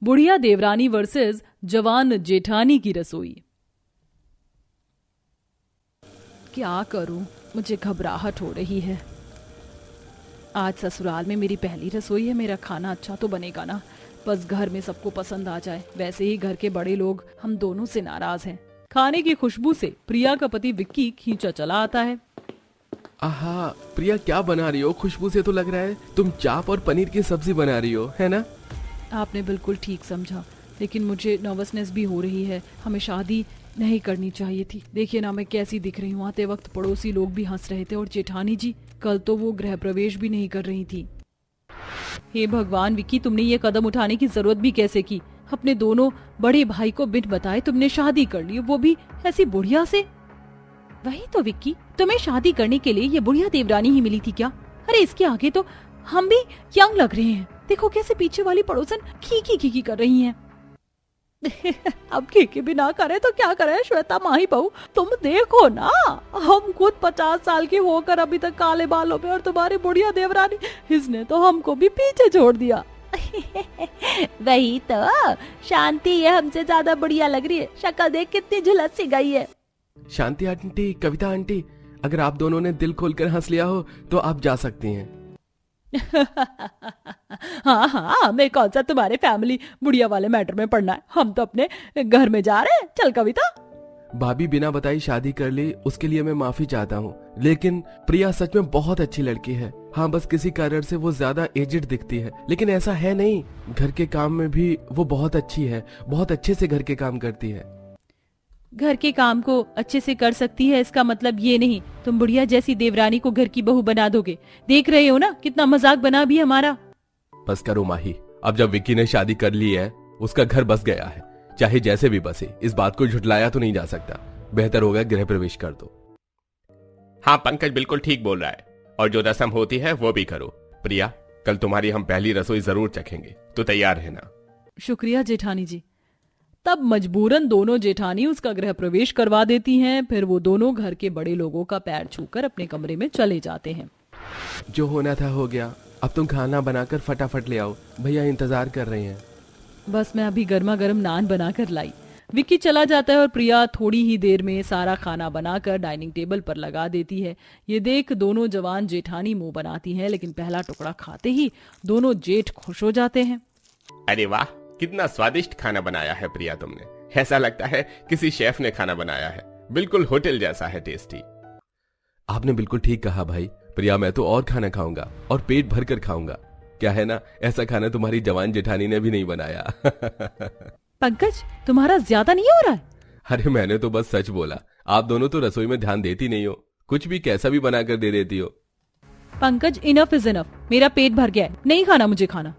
बुढ़िया देवरानी वर्सेस जवान जेठानी की रसोई। क्या करूं, मुझे घबराहट हो रही है। आज ससुराल में मेरी पहली रसोई है, मेरा खाना अच्छा तो बनेगा ना, बस घर में सबको पसंद आ जाए। वैसे ही घर के बड़े लोग हम दोनों से नाराज हैं। खाने की खुशबू से प्रिया का पति विक्की खींचा चला आता है। आहा, प्रिया क्या बना रही हो? खुशबू से तो लग रहा है तुम चाप और पनीर की सब्जी बना रही हो, है ना? आपने बिल्कुल ठीक समझा, लेकिन मुझे नर्वसनेस भी हो रही है। हमें शादी नहीं करनी चाहिए थी। देखिए ना मैं कैसी दिख रही हूँ। आते वक्त पड़ोसी लोग भी हंस रहे थे और जेठानी जी कल तो वो गृह प्रवेश भी नहीं कर रही थी। हे भगवान विक्की, तुमने ये कदम उठाने की जरूरत भी कैसे की? अपने दोनों बड़े भाई को बिन बताए तुमने शादी कर ली, वो भी ऐसी बुढ़िया से। वही तो विक्की, तुम्हें शादी करने के लिए ये बुढ़िया देवरानी ही मिली थी क्या? अरे इसके आगे तो हम भी यंग लग रहे हैं। देखो कैसे पीछे वाली पड़ोसन खी कर रही हैं। अब खी भी ना करे तो क्या करे श्वेता माही बहू, तुम देखो ना, हम खुद 50 साल की होकर अभी तक काले बालों में, और तुम्हारी बुढ़िया देवरानी, इसने तो हमको भी पीछे छोड़ दिया। वही तो, शांति ये हमसे ज्यादा बढ़िया लग रही है। शक्ल देख कितनी झुलस सी गई है। शांति आंटी, कविता आंटी, अगर आप दोनों ने दिल खोलकर हंस लिया हो तो आप जा सकती हैं। हाँ हाँ, हमें कौन सा तुम्हारे फैमिली बुढ़िया वाले मैटर में पड़ना है। हम तो अपने घर में जा रहे हैं। चल कविता। भाभी बिना बताई शादी कर ली, उसके लिए मैं माफी चाहता हूँ, लेकिन प्रिया सच में बहुत अच्छी लड़की है। हाँ, बस किसी कारण से वो ज्यादा एजिड दिखती है, लेकिन ऐसा है नहीं। घर के काम में भी वो बहुत अच्छी है, बहुत अच्छे से घर के काम करती है। घर के काम को अच्छे से कर सकती है, इसका मतलब ये नहीं तुम बुढ़िया जैसी देवरानी को घर की बहू बना दोगे। देख रहे हो ना कितना मजाक बना भी हमारा। बस करो माही, अब जब विक्की ने शादी कर ली है, उसका घर बस गया है, चाहे जैसे भी बसे। इस बात को झुटलाया तो नहीं जा सकता। बेहतर होगा गृह प्रवेश कर दो। हाँ, पंकज बिल्कुल ठीक बोल रहा है, और जो रस्म होती है वो भी करो। प्रिया, कल तुम्हारी हम पहली रसोई जरूर चखेंगे, तो तैयार है ना? शुक्रिया जेठानी जी। तब मजबूरन दोनों जेठानी उसका गृह प्रवेश करवा देती हैं। फिर वो दोनों घर के बड़े लोगों का पैर छूकर अपने कमरे में चले जाते हैं। जो होना था हो गया, अब तुम खाना बनाकर फटाफट ले आओ, भैया इंतजार कर रहे हैं। बस मैं अभी गर्मा गर्म नान बनाकर लाई। विक्की चला जाता है और प्रिया थोड़ी ही देर में सारा खाना बनाकर डाइनिंग टेबल पर लगा देती है। ये देख दोनों जवान जेठानी मुंह बनाती हैं, लेकिन पहला टुकड़ा खाते ही दोनों जेठ खुश हो जाते हैं। अरे वाह, कितना स्वादिष्ट खाना बनाया है प्रिया तुमने। ऐसा लगता है किसी शेफ ने खाना बनाया है, बिल्कुल होटल जैसा है टेस्टी। आपने बिल्कुल ठीक कहा भाई। प्रिया, मैं तो और खाना खाऊंगा और पेट भर कर खाऊंगा। क्या है ना, ऐसा खाना तुम्हारी जवान जेठानी ने भी नहीं बनाया। पंकज, तुम्हारा ज्यादा नहीं हो रहा है? अरे मैंने तो बस सच बोला। आप दोनों तो रसोई में ध्यान देती नहीं हो, कुछ भी कैसा भी बनाकर दे देती हो। Pankaj, enough is enough. मेरा पेट भर गया है, नहीं खाना मुझे खाना।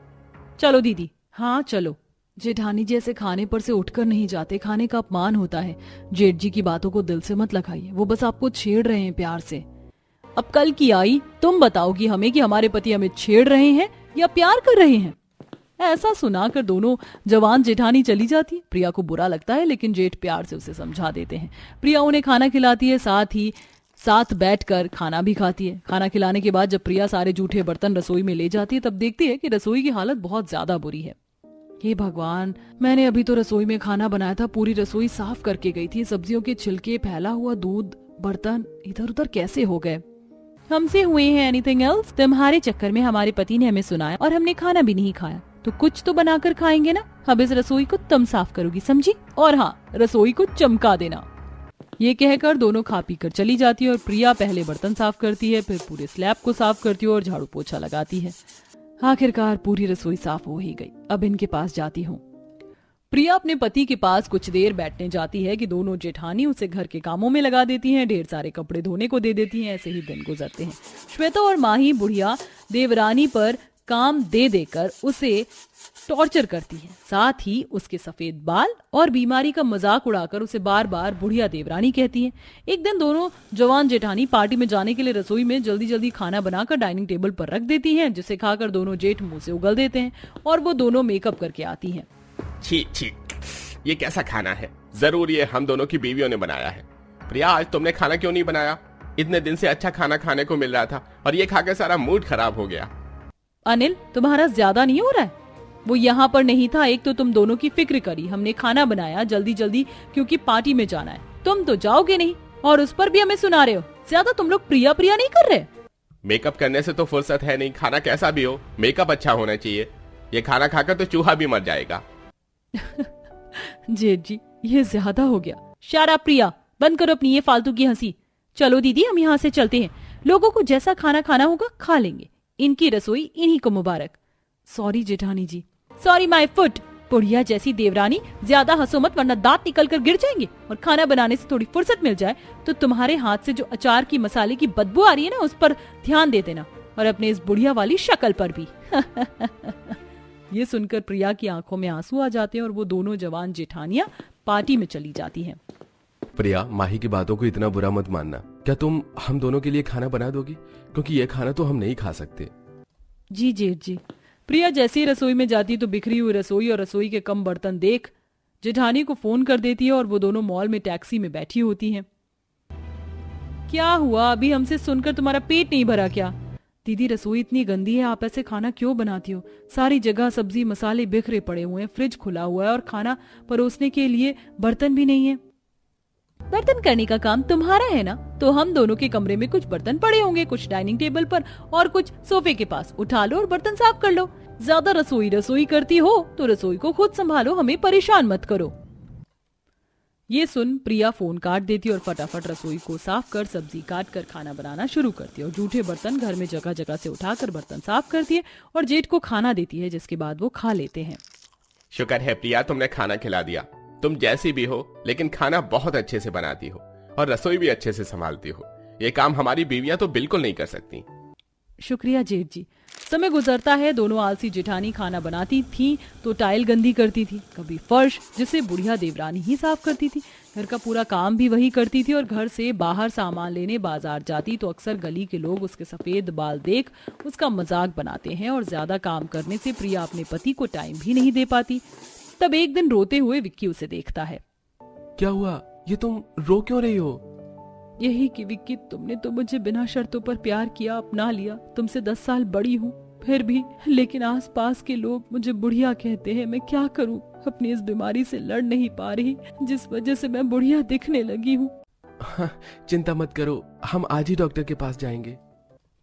चलो दीदी। हाँ चलो। जेठानी जी ऐसे खाने पर से उठकर नहीं जाते, खाने का अपमान होता है। जेठ जी की बातों को दिल से मत लगाइए, वो बस आपको छेड़ रहे हैं प्यार से। अब कल की आई तुम बताओगी हमें कि हमारे पति हमें छेड़ रहे हैं या प्यार कर रहे हैं। ऐसा सुनाकर दोनों जवान जेठानी चली जाती है। प्रिया को बुरा लगता है, लेकिन जेठ प्यार से उसे समझा देते हैं। प्रिया उन्हें खाना खिलाती है, साथ ही साथ बैठकर खाना भी खाती है। खाना खिलाने के बाद जब प्रिया सारे जूठे बर्तन रसोई में ले जाती है, तब देखती है कि रसोई की हालत बहुत ज्यादा बुरी है। हे भगवान, मैंने अभी तो रसोई में खाना बनाया था, पूरी रसोई साफ करके गई थी। सब्जियों के छिलके, फैला हुआ दूध, बर्तन इधर उधर कैसे हो गए? हमसे हुए हैं एनीथिंग एल्स? तुम्हारे चक्कर में हमारे पति ने हमें सुनाया और हमने खाना भी नहीं खाया, तो कुछ तो बनाकर खाएंगे ना। अब इस रसोई को तुम साफ करोगी, समझी? और हाँ, रसोई को चमका देना। ये कहकर दोनों खा पी कर चली जाती है और प्रिया पहले बर्तन साफ करती है, फिर पूरे स्लैब को साफ करती है और झाड़ू पोछा लगाती है। आखिरकार पूरी रसोई साफ हो ही गई। अब इनके पास जाती हूँ। प्रिया अपने पति के पास कुछ देर बैठने जाती है कि दोनों जेठानी उसे घर के कामों में लगा देती हैं, ढेर सारे कपड़े धोने को दे देती हैं। ऐसे ही दिन गुजरते हैं। श्वेता और माही बुढ़िया देवरानी पर काम दे देकर उसे टॉर्चर करती है, साथ ही उसके सफेद बाल और बीमारी का मजाक उड़ाकर उसे बार बार बुढ़िया देवरानी कहती है। एक दिन दोनों जवान जेठानी पार्टी में जाने के लिए रसोई में जल्दी जल्दी खाना बनाकर डाइनिंग टेबल पर रख देती हैं, जिसे खाकर दोनों जेठ मुंह से उगल देते हैं और वो दोनों मेकअप करके आती हैं। छी छी, ये कैसा खाना है? जरूर ये हम दोनों की बीवियों ने बनाया है। प्रिया, आज तुमने खाना क्यों नहीं बनाया? इतने दिन से अच्छा खाना खाने को मिल रहा था और ये खाकर सारा मूड खराब हो गया। अनिल, तुम्हारा ज्यादा नहीं हो रहा है? वो यहाँ पर नहीं था। एक तो तुम दोनों की फिक्र करी, हमने खाना बनाया जल्दी जल्दी क्योंकि पार्टी में जाना है। तुम तो जाओगे नहीं और उस पर भी हमें सुना रहे हो। ज्यादा तुम लोग प्रिया प्रिया नहीं कर रहे। मेकअप करने से तो फुर्सत है नहीं, खाना कैसा भी हो मेकअप अच्छा होना चाहिए। ये खाना खाकर तो चूहा भी मर जाएगा। जेठ जी ये ज्यादा हो गया। शारा प्रिया, बंद करो अपनी ये फालतू की हंसी। चलो दीदी हम यहाँ से चलते हैं। लोगों को जैसा खाना खाना होगा खा लेंगे। इनकी रसोई इन्हीं को मुबारक। सॉरी जेठानी जी। Sorry my foot. बुढ़िया जैसी देवरानी, ज्यादा हंसो मत वरना दांत निकल कर गिर जाएंगे। और खाना बनाने से थोड़ी फुर्सत मिल जाए तो तुम्हारे हाथ से जो अचार की मसाले की बदबू आ रही है ना, उस पर ध्यान दे देना, और अपने इस बुढ़िया वाली शक्ल पर भी। ये सुनकर प्रिया की आंखों में आंसू आ जाते हैं और वो दोनों जवान जेठानियां पार्टी में चली जाती हैं। प्रिया, माही की बातों को इतना बुरा मत मानना। क्या तुम हम दोनों के लिए खाना बना दोगी? क्योंकि ये खाना तो हम नहीं खा सकते। जी जेठ जी। प्रिया जैसे ही रसोई में जाती तो बिखरी हुई रसोई और रसोई के कम बर्तन देख जेठानी को फोन कर देती है और वो दोनों मॉल में टैक्सी में बैठी होती हैं। क्या हुआ? अभी हमसे सुनकर तुम्हारा पेट नहीं भरा क्या? दीदी रसोई इतनी गंदी है, आप ऐसे खाना क्यों बनाती हो? सारी जगह सब्जी मसाले बिखरे पड़े हुए हैं, फ्रिज खुला हुआ है और खाना परोसने के लिए बर्तन भी नहीं है। बर्तन करने का काम तुम्हारा है ना, तो हम दोनों के कमरे में कुछ बर्तन पड़े होंगे, कुछ डाइनिंग टेबल पर और कुछ सोफे के पास। उठा लो और बर्तन साफ कर लो। ज्यादा रसोई करती हो तो रसोई को खुद संभालो, हमें परेशान मत करो। ये सुन प्रिया फोन काट देती और फटाफट रसोई को साफ कर सब्जी काट कर खाना बनाना शुरू करती है और जूठे बर्तन घर में जगह जगह से उठाकर बर्तन साफ करती है और जेठ को खाना देती है, जिसके बाद वो खा लेते हैं। शुक्र है प्रिया, तुमने खाना खिला दिया। तुम जैसी भी हो लेकिन खाना बहुत अच्छे से बनाती हो और रसोई भी अच्छे से संभालती हो। ये काम हमारी बीवियां तो बिल्कुल नहीं कर सकती। शुक्रिया जेठ जी। समय गुजरता है, दोनों आलसी जेठानी खाना बनाती थी तो टाइल गंदी करती थी, कभी फर्श जिसे बुढ़िया देवरानी ही साफ करती थी। घर का पूरा काम भी वही करती थी और घर से बाहर सामान लेने बाजार जाती तो अक्सर गली के लोग उसके सफेद बाल देख उसका मजाक बनाते हैं और ज्यादा काम करने से प्रिया अपने पति को टाइम भी नहीं दे पाती। तब एक दिन रोते हुए विक्की उसे देखता है। क्या हुआ? ये तुम रो क्यों रही हो? यही कि विक्की, तुमने तो मुझे बिना शर्तों पर प्यार किया, अपना लिया। तुमसे 10 साल बड़ी हूँ फिर भी, लेकिन आसपास के लोग मुझे बुढ़िया कहते हैं। मैं क्या करूँ? अपनी इस बीमारी से लड़ नहीं पा रही जिस वजह से मैं बुढ़िया दिखने लगी हूँ। चिंता मत करो, हम आज ही डॉक्टर के पास जाएंगे।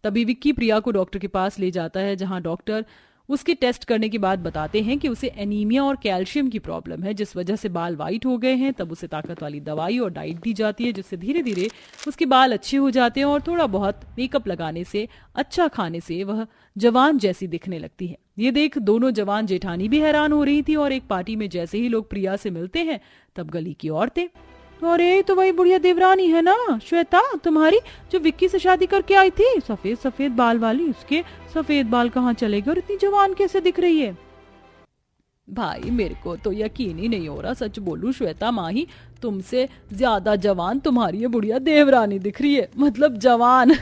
तभी विक्की प्रिया को डॉक्टर के पास ले जाता है, जहाँ डॉक्टर उसके टेस्ट करने के बाद बताते हैं कि उसे एनीमिया और कैल्शियम की प्रॉब्लम है, जिस वजह से बाल वाइट हो गए हैं। तब उसे ताकत वाली दवाई और डाइट दी जाती है, जिससे धीरे धीरे उसके बाल अच्छे हो जाते हैं और थोड़ा बहुत मेकअप लगाने से, अच्छा खाने से वह जवान जैसी दिखने लगती है। ये देख दोनों जवान जेठानी भी हैरान हो रही थी और एक पार्टी में जैसे ही लोग प्रिया से मिलते हैं तब गली की औरतें, अरे तो वही बुढ़िया देवरानी है ना श्वेता, तुम्हारी जो विक्की से शादी करके आई थी, सफेद सफेद बाल वाली। उसके सफेद बाल कहाँ चले गए और इतनी जवान कैसे दिख रही है? भाई मेरे को तो यकीन ही नहीं हो रहा, सच बोलूं श्वेता माही, तुमसे ज्यादा जवान तुम्हारी ये बुढ़िया देवरानी दिख रही है, मतलब जवान।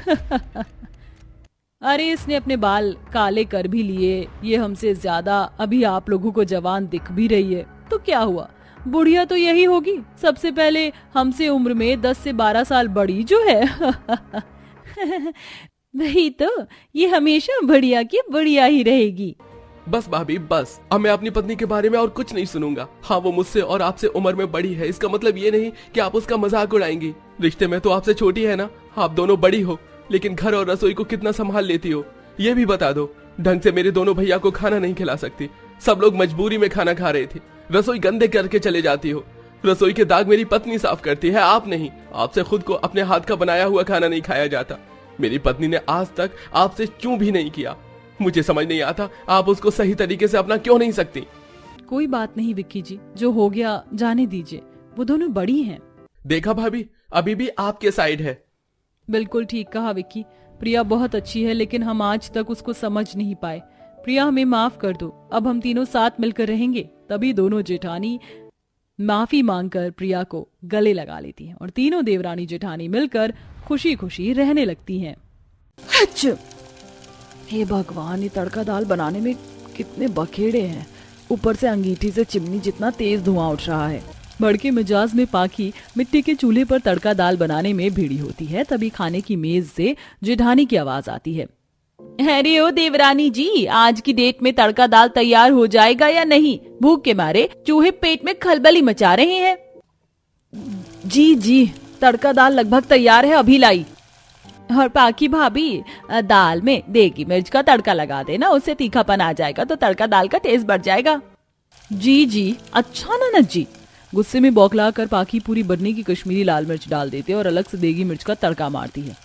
अरे इसने अपने बाल काले कर भी लिए, ये हमसे ज्यादा अभी आप लोगों को जवान दिख भी रही है, तो क्या हुआ? बुढ़िया तो यही होगी, सबसे पहले हमसे उम्र में 10 से 12 साल बड़ी जो है। वही तो, ये हमेशा बढ़िया की बढ़िया ही रहेगी। बस भाभी बस, अब मैं अपनी पत्नी के बारे में और कुछ नहीं सुनूंगा। हाँ वो मुझसे और आपसे उम्र में बड़ी है, इसका मतलब ये नहीं कि आप उसका मजाक उड़ाएंगी। रिश्ते में तो आपसे छोटी है ना, आप दोनों बड़ी हो, लेकिन घर और रसोई को कितना संभाल लेती हो ये भी बता दो। ढंग से मेरे दोनों भैया को खाना नहीं खिला सकती, सब लोग मजबूरी में खाना खा रहे थे। रसोई गंदे करके चले जाती हो, रसोई के दाग मेरी पत्नी साफ करती है, आप नहीं। आपसे खुद को अपने हाथ का बनाया हुआ खाना नहीं खाया जाता। मेरी पत्नी ने आज तक आपसे चूं भी नहीं किया। मुझे समझ नहीं आता आप उसको सही तरीके से अपना क्यों नहीं सकती। कोई बात नहीं विक्की जी, जो हो गया जाने दीजिए, वो दोनों बड़ी हैं। देखा भाभी, अभी भी आपके साइड है। बिल्कुल ठीक कहा विक्की, प्रिया बहुत अच्छी है लेकिन हम आज तक उसको समझ नहीं पाए। प्रिया हमें माफ कर दो, अब हम तीनों साथ मिलकर रहेंगे। तभी दोनों जेठानी माफी मांगकर प्रिया को गले लगा लेती हैं और तीनों देवरानी जेठानी मिलकर खुशी खुशी रहने लगती हैं। हे भगवान, ये तड़का दाल बनाने में कितने बखेड़े हैं, ऊपर से अंगीठी से चिमनी जितना तेज धुआं उठ रहा है। भड़के मिजाज में पाकी मिट्टी के चूल्हे पर तड़का दाल बनाने में भीड़ी होती है। तभी खाने की मेज से जेठानी की आवाज आती है। अरे ओ देवरानी जी, आज की डेट में तड़का दाल तैयार हो जाएगा या नहीं? भूख के मारे चूहे पेट में खलबली मचा रहे हैं। जी जी, तड़का दाल लगभग तैयार है, अभी लाई। और पाकी भाभी, दाल में देगी मिर्च का तड़का लगा देना, उससे तीखापन आ जाएगा तो तड़का दाल का टेस्ट बढ़ जाएगा। जी जी, अच्छा ननद जी। गुस्से में बौखला कर पाकी पूरी बनने की कश्मीरी लाल मिर्च डाल देते और अलग से देगी मिर्च का तड़का मारती है।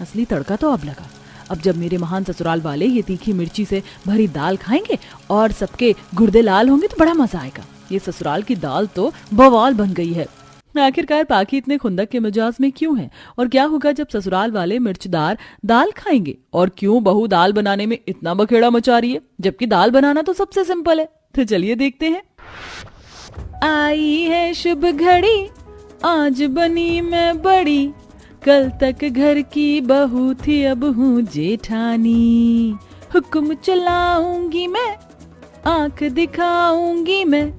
असली तड़का तो अब लगा। अब जब मेरे महान ससुराल वाले ये तीखी मिर्ची से भरी दाल खाएंगे और सबके गुर्दे लाल होंगे तो बड़ा मजा आएगा। ये ससुराल की दाल तो बवाल बन गई है। आखिरकार पाकी इतने खुंदक के मिजाज में क्यों है, और क्या होगा जब ससुराल वाले मिर्चदार दाल खाएंगे, और क्यों बहू दाल बनाने में इतना बखेड़ा मचा रही है, जबकि दाल बनाना तो सबसे सिंपल है। तो चलिए देखते हैं। आई है शुभ घड़ी, आज बनी मैं बड़ी, कल तक घर की बहू थी अब हूँ जेठानी। हुक्म चलाऊंगी मैं, आंख दिखाऊंगी मैं,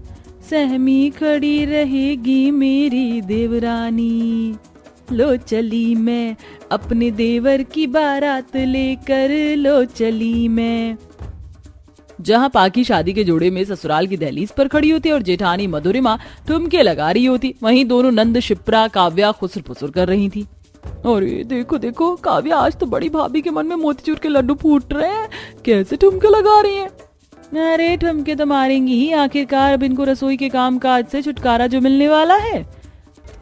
सहमी खड़ी रहेगी मेरी देवरानी। लो चली मैं अपने देवर की बारात लेकर, लो चली मैं। जहां पाकी शादी के जोड़े में ससुराल की दहलीज पर खड़ी होती और जेठानी मधुरिमा ठुमके लगा रही होती, वहीं दोनों नंद शिप्रा काव्या खुसर फुसर कर रही थी। अरे देखो देखो, काव्या आज तो बड़ी भाभी के मन में मोतीचूर के लड्डू फूट रहे हैं, कैसे ठुमके लगा रही हैं। अरे ठुमके तो मारेंगी ही, आखिरकार अब इनको रसोई के काम काज से छुटकारा जो मिलने वाला है।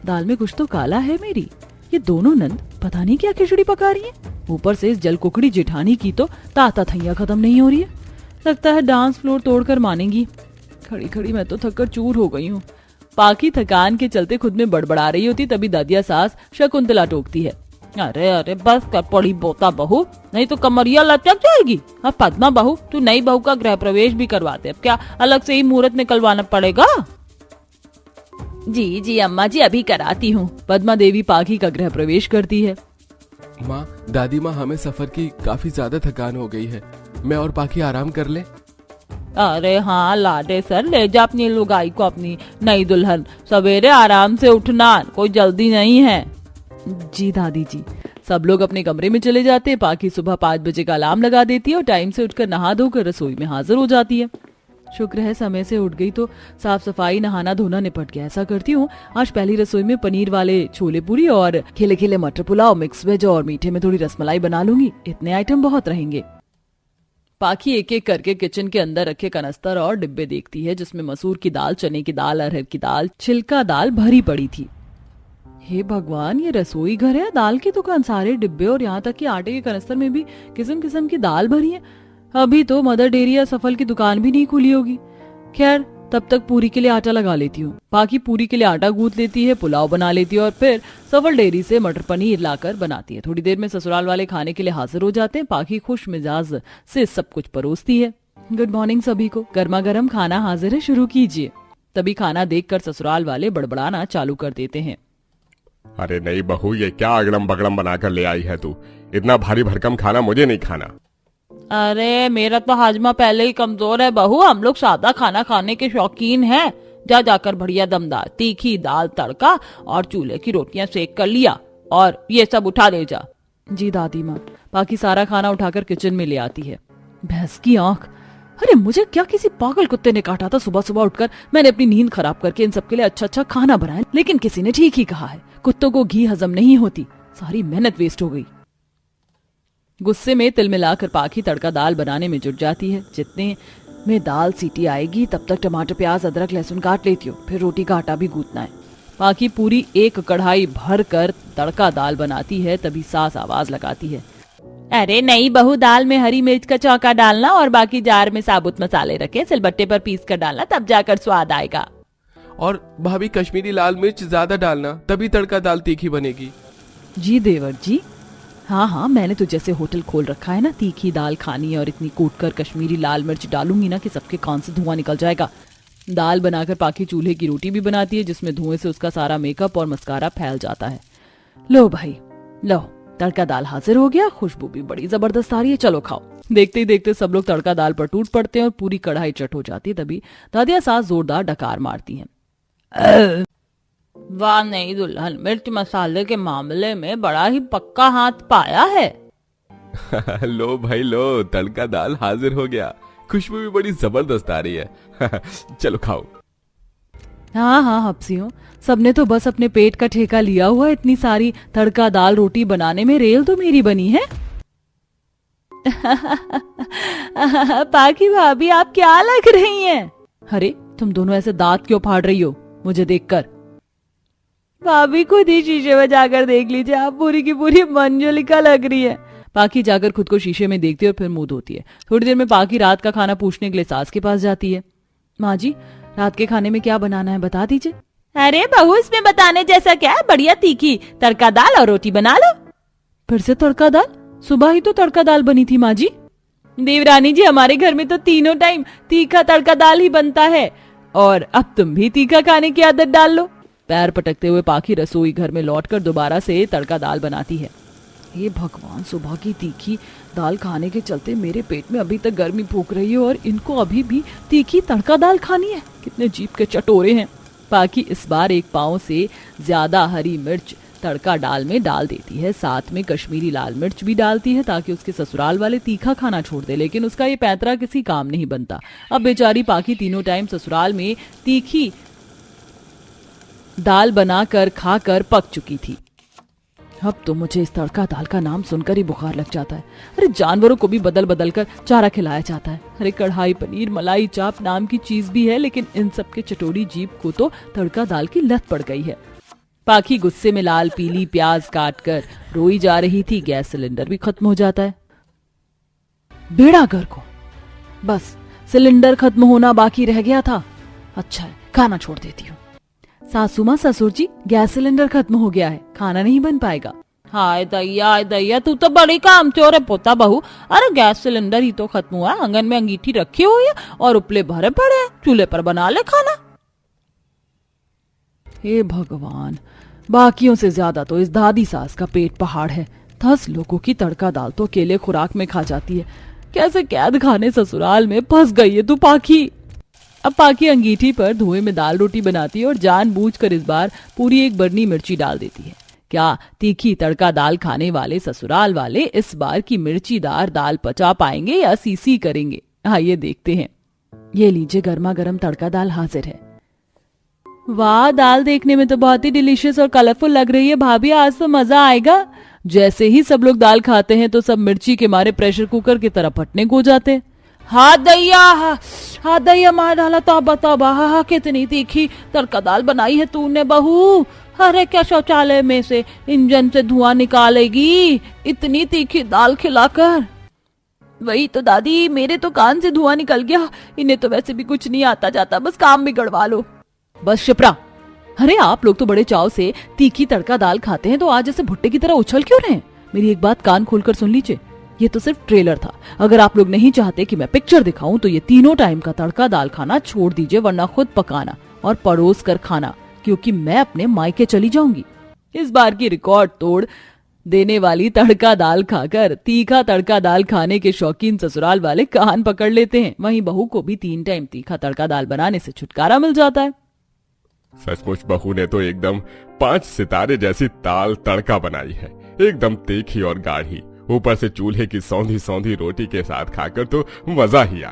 दाल में कुछ तो काला है मेरी, ये दोनों नंद पता नहीं क्या खिचड़ी पका रही है। ऊपर से इस जल कुकड़ी जेठानी की तो ताता थैया खत्म नहीं हो रही है। लगता है डांस फ्लोर तोड़कर मानेंगी। खड़ी खड़ी मैं तो थककर चूर हो गई हूँ। पाकी थकान के चलते खुद में बड़बड़ा रही होती, तभी दादिया सास शकुंतला टोकती है। अरे अरे बस कर पड़ी बोता बहू, नहीं तो कमरिया लटक जाएगी। अब पद्मा बहू, तू नई बहू का गृह प्रवेश भी करवाते, अब क्या अलग से ही मुहूर्त निकलवाना पड़ेगा? जी जी अम्मा जी, अभी कराती हूँ। पद्मा देवी पाकी का गृह प्रवेश करती है। माँ, दादी माँ, हमें सफर की काफी ज्यादा थकान हो गई है, मैं और पाकी आराम कर ले। अरे हाँ लाडे सर, ले जा अपनी लुगाई को, अपनी नई दुल्हन। सवेरे आराम से उठना, कोई जल्दी नहीं है। जी दादी जी। सब लोग अपने कमरे में चले जाते हैं। पाकी सुबह 5 बजे का अलार्म लगा देती है और टाइम से उठकर नहा धोकर रसोई में हाजिर हो जाती है। शुक्र है समय से उठ गई तो साफ सफाई नहाना धोना निपट गया। ऐसा करती हूँ, आज पहली रसोई में पनीर वाले छोले पूरी और खिले खिले मटर पुलाव, मिक्स वेज और मीठे में थोड़ी रसमलाई बना लूंगी। इतने आइटम बहुत रहेंगे। पाकी एक एक करके किचन के अंदर रखे कनस्तर और डिब्बे देखती है, जिसमें मसूर की दाल, चने की दाल, अरहर की दाल, छिलका दाल भरी पड़ी थी। हे भगवान, ये रसोई घर है, दाल की दुकान, सारे डिब्बे और यहाँ तक कि आटे के कनस्तर में भी किस्म किस्म की दाल भरी है। अभी तो मदर डेयरी या सफल की दुकान भी नहीं खुली होगी। खैर, तब तक पूरी के लिए आटा लगा लेती हूँ। पाकी पूरी के लिए आटा गूंथ लेती है, पुलाव बना लेती है और फिर सफल डेयरी से मटर पनीर लाकर बनाती है। थोड़ी देर में ससुराल वाले खाने के लिए हाजिर हो जाते हैं। पाकी खुश मिजाज से सब कुछ परोसती है। गुड मॉर्निंग सभी को, गर्मा गर्म खाना हाजिर है, शुरू कीजिए। तभी खाना देखकर ससुराल वाले बड़बड़ाना चालू कर देते हैं। अरे नहीं बहू, ये क्या अगड़म बगड़म बनाकर ले आई है तू? इतना भारी भरकम खाना मुझे नहीं खाना। अरे मेरा तो हाजमा पहले ही कमजोर है बहू, हम लोग सादा खाना खाने के शौकीन हैं। जा जाकर बढ़िया दमदार तीखी दाल तड़का और चूल्हे की रोटियां सेक कर लिया और ये सब उठा ले जा। जी दादी माँ। बाकी सारा खाना उठाकर किचन में ले आती है। भैंस की आंख, अरे मुझे क्या किसी पागल कुत्ते ने काटा था? सुबह सुबह उठकर मैंने अपनी नींद खराब करके इन सबके लिए अच्छा अच्छा खाना बनाया, लेकिन किसी ने ठीक ही कहा है, कुत्तों को घी हजम नहीं होती। सारी मेहनत वेस्ट हो गई। गुस्से में तिल मिलाकर पाकी तड़का दाल बनाने में जुट जाती है। जितने में दाल सीटी आएगी तब तक टमाटर प्याज अदरक लहसुन काट लेती हूँ, फिर रोटी का आटा भी गूंथना है। पाकी पूरी एक कढ़ाई भर कर तड़का दाल बनाती है, तभी सास आवाज लगाती है। अरे नहीं बहू, दाल में हरी मिर्च का चौका डालना और बाकी जार में साबुत मसाले रखे, सिलबट्टे पर पीस कर डालना, तब जाकर स्वाद आएगा। और भाभी कश्मीरी लाल मिर्च ज्यादा डालना, तभी तड़का दाल तीखी बनेगी। जी देवर जी। हाँ हाँ, मैंने तो जैसे होटल खोल रखा है ना, तीखी दाल खानी है और इतनी कूटकर कश्मीरी लाल मिर्च डालूंगी ना कि सबके कान से धुआं निकल जाएगा। दाल बनाकर पाकी चूल्हे की रोटी भी बनाती है, जिसमें धुएं से उसका सारा मेकअप और मस्कारा फैल जाता है। लो भाई लो, तड़का दाल हाजिर हो गया। खुशबू भी बड़ी जबरदस्त आ रही है, चलो खाओ। देखते ही देखते सब लोग तड़का दाल पर टूट पड़ते हैं और पूरी कढ़ाई चट हो जाती है। तभी दादिया सास जोरदार डकार मारती हैं। वाह नहीं दुल्हन, मिर्च मसाले के मामले में बड़ा ही पक्का हाथ पाया है। लो भाई लो, तड़का दाल हाजिर हो गया। खुशबू भी बड़ी जबरदस्त आ रही है। चलो खाओ। हाँ हाँ हप्सियों, सबने तो बस अपने पेट का ठेका लिया हुआ। इतनी सारी तड़का दाल रोटी बनाने में रेल तो मेरी बनी है। पाकी भाभी आप क्या लग रही हैं? अरे तुम दोनों ऐसे दांत क्यों फाड़ रही हो मुझे देखकर? भाभी खुद ही शीशे में जाकर देख लीजिए, आप पूरी की पूरी मंजुलिका लग रही है। पाकी जाकर खुद को शीशे में देखती है और फिर मुंह धोती है। थोड़ी देर में पाकी रात का खाना पूछने के लिए सास के पास जाती है। माँ जी, रात के खाने में क्या बनाना है बता दीजिए। अरे बहू, इसमें बताने जैसा क्या है, बढ़िया तीखी तड़का दाल और रोटी बना लो। फिर से तड़का दाल? सुबह ही तो तड़का दाल बनी थी माँ जी। देवरानी जी, हमारे घर में तो तीनों टाइम तीखा तड़का दाल ही बनता है, और अब तुम भी तीखा खाने की आदत डाल लो। पैर पटकते हुए पाखी रसोई घर में लौटकर दोबारा से तड़का दाल बनाती है। हे भगवान, सुबह की तीखी दाल खाने के चलते मेरे पेट में अभी तक गर्मी फूक रही है और इनको अभी भी तीखी तड़का दाल खानी है। कितने जीभ के चटोरे हैं। पाखी इस बार एक पाव से ज्यादा हरी मिर्च तड़का दाल में डाल देती है, साथ में कश्मीरी लाल मिर्च भी डालती है ताकि उसके ससुराल वाले तीखा खाना छोड़ दे, लेकिन उसका ये पैंतरा किसी काम नहीं बनता। अब बेचारी पाखी तीनों टाइम ससुराल में तीखी दाल बनाकर खाकर पक चुकी थी। अब तो मुझे इस तड़का दाल का नाम सुनकर ही बुखार लग जाता है। अरे जानवरों को भी बदल बदल कर चारा खिलाया जाता है। अरे कढ़ाई पनीर मलाई चाप नाम की चीज भी है, लेकिन इन सब के चटोरी जीभ को तो तड़का दाल की लत पड़ गई है। पाखी गुस्से में लाल पीली प्याज काट कर रोई जा रही थी। गैस सिलेंडर भी खत्म हो जाता है। बेड़ा घर को, बस सिलेंडर खत्म होना बाकी रह गया था। अच्छा है, खाना छोड़ देती हूँ। सासू माँ, ससुर जी, गैस सिलेंडर खत्म हो गया है, खाना नहीं बन पाएगा। हाय दैया, तू तो बड़ी कामचोर है पोता बहू। अरे गैस सिलेंडर ही तो खत्म हुआ, आंगन में अंगीठी रखी हुई है और उपले भरे पड़े हैं, चूल्हे पर बना ले खाना। हे भगवान, बाकियों से ज्यादा तो इस दादी सास का पेट पहाड़ है। 10 लोगों की तड़का दाल तो अकेले खुराक में खा जाती है। कैसे कैद खाने ससुराल में फंस गई है तू पाखी। अब पाखी अंगीठी पर धुएं में दाल रोटी बनाती है और जानबूझकर इस बार पूरी एक बरनी मिर्ची डाल देती है। क्या तीखी तड़का दाल खाने वाले ससुराल वाले इस बार की मिर्चीदार दाल पचा पाएंगे या सीसी करेंगे? आइए देखते हैं। ये लीजिए, गर्मा गर्म तड़का दाल हाजिर है। वाह, दाल देखने में तो बहुत ही डिलीशियस और कलरफुल लग रही है भाभी, आज तो मजा आएगा। जैसे ही सब लोग दाल खाते हैं तो सब मिर्ची के मारे प्रेशर कुकर की तरह फटने को जाते हैं। हाँ दैया मार डाला, तौबा तौबा, हाँ कितनी तीखी तड़का दाल बनाई है तूने बहू। अरे क्या शौचालय में से इंजन से धुआं निकालेगी इतनी तीखी दाल खिलाकर? वही तो दादी, मेरे तो कान से धुआं निकल गया। इन्हें तो वैसे भी कुछ नहीं आता जाता, बस काम बिगड़वा लो। बस शिप्रा, अरे आप लोग तो बड़े चाव से तीखी तड़का दाल खाते हैं, तो आज जैसे भुट्टे की तरह उछल क्यों रहे हैं? मेरी एक बात कान खोलकर सुन लीजिए, ये तो सिर्फ ट्रेलर था। अगर आप लोग नहीं चाहते कि मैं पिक्चर दिखाऊं तो ये तीनों टाइम का तड़का दाल खाना छोड़ दीजिए, वरना खुद पकाना और परोस कर खाना, क्योंकि मैं अपने मायके चली जाऊंगी। इस बार की रिकॉर्ड तोड़ देने वाली तड़का दाल खाकर तीखा तड़का दाल खाने के शौकीन ससुराल वाले कान पकड़ लेते हैं। वहीं बहू को भी 3 टाइम तीखा तड़का दाल बनाने से छुटकारा मिल जाता है। सचमुच बहू ने तो एकदम 5 सितारे जैसी दाल तड़का बनाई है, एकदम तीखी और गाढ़ी, ऊपर से चूल्हे की सौंधी सौंधी रोटी के साथ खाकर तो मजा ही आ